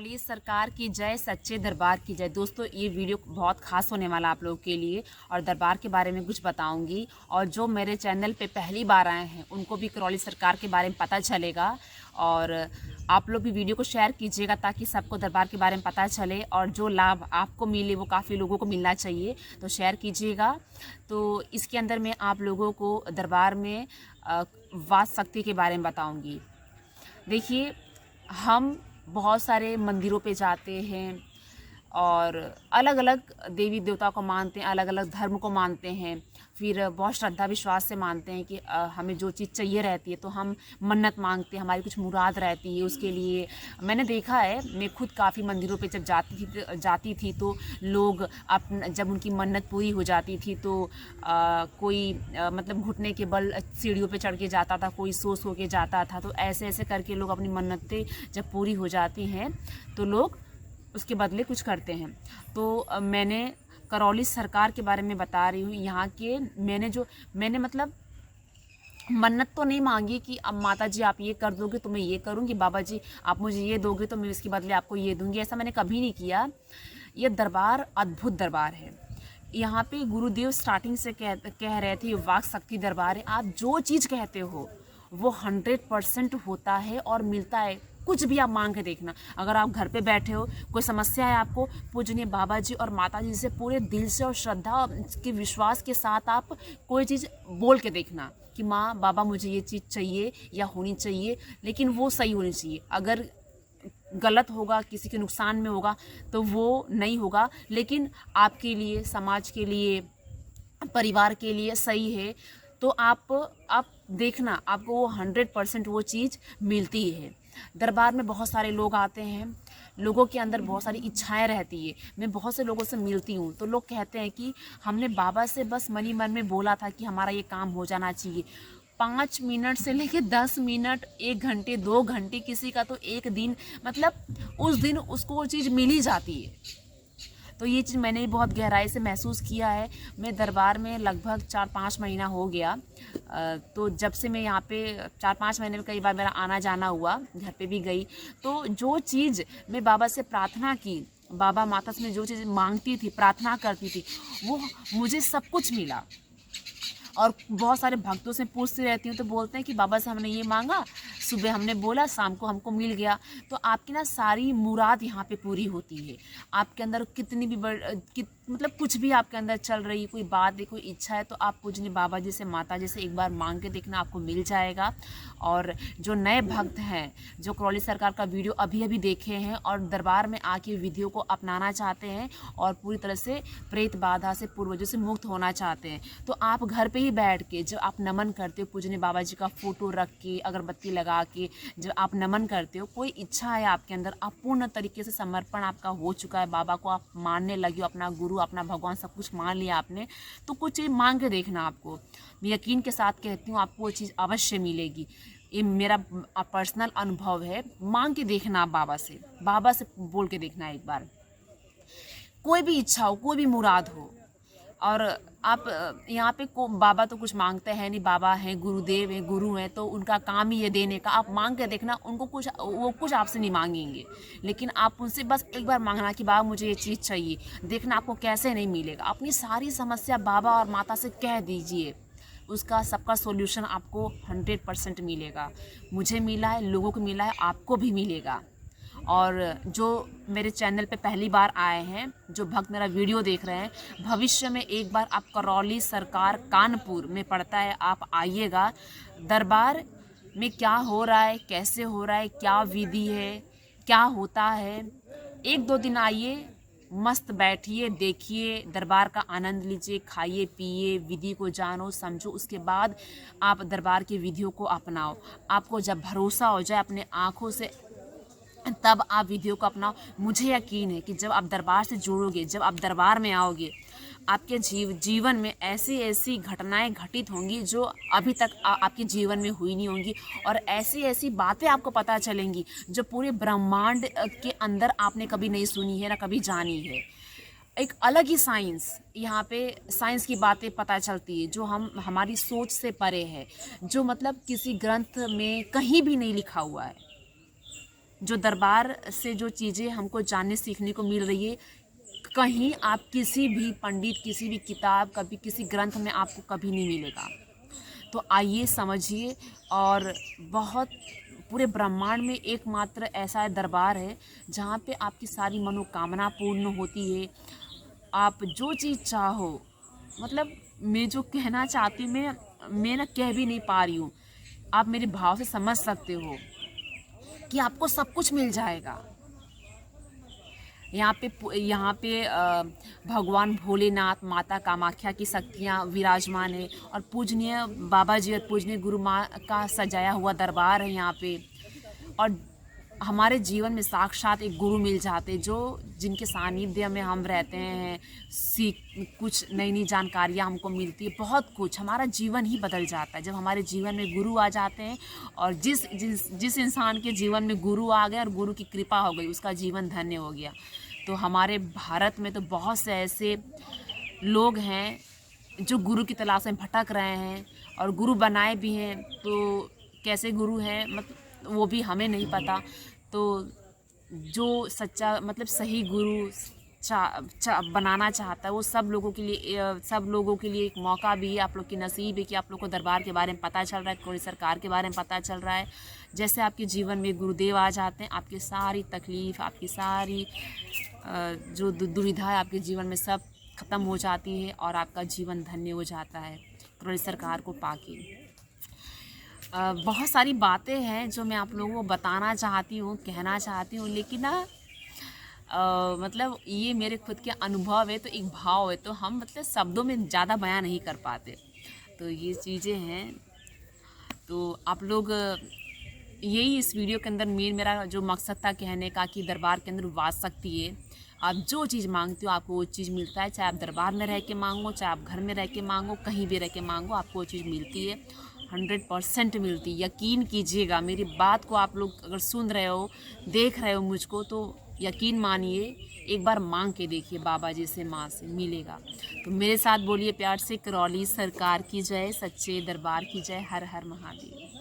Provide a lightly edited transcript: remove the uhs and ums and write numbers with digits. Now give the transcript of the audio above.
करौली सरकार की जय, सच्चे दरबार की जय। दोस्तों, ये वीडियो बहुत खास होने वाला आप लोगों के लिए और दरबार के बारे में कुछ बताऊंगी। और जो मेरे चैनल पे पहली बार आए हैं उनको भी करौली सरकार के बारे में पता चलेगा। और आप लोग भी वीडियो को शेयर कीजिएगा ताकि सबको दरबार के बारे में पता चले और जो लाभ आपको मिले वो काफ़ी लोगों को मिलना चाहिए, तो शेयर कीजिएगा। तो इसके अंदर मैं आप लोगों को दरबार में वाद शक्ति के बारे में बताऊँगी। देखिए, हम बहुत सारे मंदिरों पे जाते हैं और अलग अलग देवी देवता को मानते हैं, अलग अलग धर्म को मानते हैं। फिर बहुत श्रद्धा विश्वास से मानते हैं कि हमें जो चीज़ चाहिए रहती है तो हम मन्नत मांगते हैं, हमारी कुछ मुराद रहती है उसके लिए। मैंने देखा है, मैं खुद काफ़ी मंदिरों पे जब जाती थी तो लोग जब उनकी मन्नत पूरी हो जाती थी तो कोई मतलब घुटने के बल सीढ़ियों पे चढ़ के जाता था, कोई सो के जाता था। तो ऐसे ऐसे करके लोग अपनी मन्नतें जब पूरी हो जाती हैं तो लोग उसके बदले कुछ करते हैं। तो मैंने करौली सरकार के बारे में बता रही हूँ। यहाँ के मैंने मतलब मन्नत तो नहीं मांगी कि अब माता जी आप ये कर दोगे तो मैं ये करूँगी, बाबा जी आप मुझे ये दोगे तो मैं इसके बदले आपको ये दूँगी, ऐसा मैंने कभी नहीं किया। ये दरबार अद्भुत दरबार है। यहाँ पे गुरुदेव स्टार्टिंग से कह रहे थे, वाक शक्ति दरबार है। आप जो चीज़ कहते हो वो 100% होता है और मिलता है। कुछ भी आप मांग के देखना। अगर आप घर पे बैठे हो, कोई समस्या है आपको, पूजनीय बाबा जी और माता जी से पूरे दिल से और श्रद्धा के विश्वास के साथ आप कोई चीज़ बोल के देखना कि माँ बाबा मुझे ये चीज़ चाहिए या होनी चाहिए, लेकिन वो सही होनी चाहिए। अगर गलत होगा, किसी के नुकसान में होगा तो वो नहीं होगा, लेकिन आपके लिए, समाज के लिए, परिवार के लिए सही है तो आप देखना, आपको वो 100% वो चीज़ मिलती है। दरबार में बहुत सारे लोग आते हैं, लोगों के अंदर बहुत सारी इच्छाएं रहती है। मैं बहुत से लोगों से मिलती हूँ तो लोग कहते हैं कि हमने बाबा से बस मन ही मन में बोला था कि हमारा ये काम हो जाना चाहिए। 5 मिनट से लेके 10 मिनट, 1 घंटे, 2 घंटे, किसी का तो 1 दिन, मतलब उस दिन उसको वो चीज़ मिल ही जाती है। तो ये चीज़ मैंने बहुत गहराई से महसूस किया है। मैं दरबार में लगभग 4-5 महीना हो गया। तो जब से मैं यहाँ पे 4-5 महीने में कई बार मेरा आना जाना हुआ, घर पे भी गई। तो जो चीज़ मैं बाबा से प्रार्थना की, बाबा माता से मैं जो चीज़ मांगती थी, प्रार्थना करती थी, वो मुझे सब कुछ मिला। और बहुत सारे भक्तों से पूछती रहती हूँ तो बोलते हैं कि बाबा से हमने ये मांगा, सुबह हमने बोला, शाम को हमको मिल गया। तो आपकी ना सारी मुराद यहाँ पे पूरी होती है। आपके अंदर कितनी भी मतलब कुछ भी आपके अंदर चल रही है, कोई बात है, कोई इच्छा है, तो आप पूजनीय बाबा जी से, माता जी से एक बार मांग के देखना, आपको मिल जाएगा। और जो नए भक्त हैं, जो करौली सरकार का वीडियो अभी अभी देखे हैं और दरबार में आके विधियों को अपनाना चाहते हैं और पूरी तरह से प्रेत बाधा से, पूर्वजों से मुक्त होना चाहते हैं, तो आप घर पे ही बैठ के जब आप नमन करते हो, पूजनीय बाबा जी का फोटो रख के, अगरबत्ती लगा के जब आप नमन करते हो, कोई इच्छा है आपके अंदर, आप पूर्ण तरीके से समर्पण आपका हो चुका है, बाबा को आप मानने लगे हो, अपना गुरु, अपना भगवान सब कुछ मान लिया आपने, तो कुछ चीज़ मांग के देखना। आपको मैं यकीन के साथ कहती हूँ आपको वो चीज़ अवश्य मिलेगी। ये मेरा पर्सनल अनुभव है। मांग के देखना, आप बाबा से बोल के देखना एक बार। कोई भी इच्छा हो, कोई भी मुराद हो। और आप यहाँ पे बाबा तो कुछ मांगते हैं नहीं, बाबा हैं, गुरुदेव हैं, गुरु हैं, तो उनका काम ही ये देने का। आप मांग के देखना, वो कुछ आपसे नहीं मांगेंगे, लेकिन आप उनसे बस एक बार मांगना कि बाबा मुझे ये चीज़ चाहिए। देखना आपको कैसे नहीं मिलेगा। अपनी सारी समस्या बाबा और माता से कह दीजिए, उसका सबका सॉल्यूशन आपको 100% मिलेगा। मुझे मिला है, लोगों को मिला है, आपको भी मिलेगा। और जो मेरे चैनल पे पहली बार आए हैं, जो भक्त मेरा वीडियो देख रहे हैं, भविष्य में एक बार आप करौली सरकार कानपुर में पड़ता है, आप आइएगा। दरबार में क्या हो रहा है, कैसे हो रहा है, क्या विधि है, क्या होता है, 1-2 दिन आइए, मस्त बैठिए, देखिए, दरबार का आनंद लीजिए, खाइए पिए, विधि को जानो समझो, उसके बाद आप दरबार की विधियों को अपनाओ। आपको जब भरोसा हो जाए अपने आँखों से, तब आप विधियों को अपनाओ। मुझे यकीन है कि जब आप दरबार से जुड़ोगे, जब आप दरबार में आओगे, आपके जीवन में ऐसी ऐसी घटनाएं घटित होंगी जो अभी तक आपके जीवन में हुई नहीं होंगी, और ऐसी ऐसी बातें आपको पता चलेंगी जो पूरे ब्रह्मांड के अंदर आपने कभी नहीं सुनी है, ना कभी जानी है। एक अलग ही साइंस, यहाँ पे साइंस की बातें पता चलती है जो हमारी सोच से परे है, जो मतलब किसी ग्रंथ में कहीं भी नहीं लिखा हुआ है। जो दरबार से जो चीज़ें हमको जानने सीखने को मिल रही है, कहीं आप किसी भी पंडित, किसी भी किताब, कभी किसी ग्रंथ में आपको कभी नहीं मिलेगा। तो आइए समझिए। और बहुत पूरे ब्रह्मांड में एकमात्र ऐसा दरबार है जहाँ पे आपकी सारी मनोकामना पूर्ण होती है। आप जो चीज़ चाहो, मतलब मैं जो कहना चाहती हूँ मैं ना कह भी नहीं पा रही हूँ, आप मेरे भाव से समझ सकते हो कि आपको सब कुछ मिल जाएगा। यहाँ पे भगवान भोलेनाथ, माता कामाख्या की शक्तियाँ विराजमान है और पूजनीय बाबा जी और पूजनीय गुरु माँ का सजाया हुआ दरबार है यहाँ पे। और हमारे जीवन में साक्षात एक गुरु मिल जाते जो जिनके सानिध्य में हम रहते हैं, कुछ नई नई जानकारियाँ हमको मिलती है, बहुत कुछ हमारा जीवन ही बदल जाता है जब हमारे जीवन में गुरु आ जाते हैं। और जिस इंसान के जीवन में गुरु आ गए और गुरु की कृपा हो गई, उसका जीवन धन्य हो गया। तो हमारे भारत में तो बहुत से ऐसे लोग हैं जो गुरु की तलाश में भटक रहे हैं और गुरु बनाए भी हैं। तो कैसे गुरु हैं मतलब वो भी हमें नहीं पता। तो जो सच्चा मतलब सही गुरु बनाना चाहता है वो सब लोगों के लिए एक मौका भी है। आप लोग की नसीब है कि आप लोग को दरबार के बारे में पता चल रहा है, कोई सरकार के बारे में पता चल रहा है। जैसे आपके जीवन में गुरुदेव आ जाते हैं, आपकी सारी तकलीफ़, आपकी सारी जो दुविधा है आपके जीवन में सब ख़त्म हो जाती है और आपका जीवन धन्य हो जाता है करौली सरकार को पाके। बहुत सारी बातें हैं जो मैं आप लोगों को बताना चाहती हूँ, कहना चाहती हूँ, लेकिन ना मतलब ये मेरे खुद के अनुभव है, तो एक भाव है, तो हम मतलब शब्दों में ज़्यादा बयां नहीं कर पाते। तो ये चीज़ें हैं। तो आप लोग यही इस वीडियो के अंदर मेरा जो मकसद था कहने का कि दरबार के अंदर वास सकती है। आप जो चीज़ मांगते हो आपको वो चीज़ मिलता है, चाहे आप दरबार में रह के मांगो, चाहे आप घर में रह के मांगो, कहीं भी रह के मांगो, आपको वो चीज़ मिलती है। 100% मिलती है। यकीन कीजिएगा, मेरी बात को आप लोग अगर सुन रहे हो, देख रहे हो मुझको, तो यकीन मानिए, एक बार मांग के देखिए बाबा जी से, माँ से, मिलेगा। तो मेरे साथ बोलिए प्यार से, करौली सरकार की जय, सच्चे दरबार की जय, हर हर महादेव।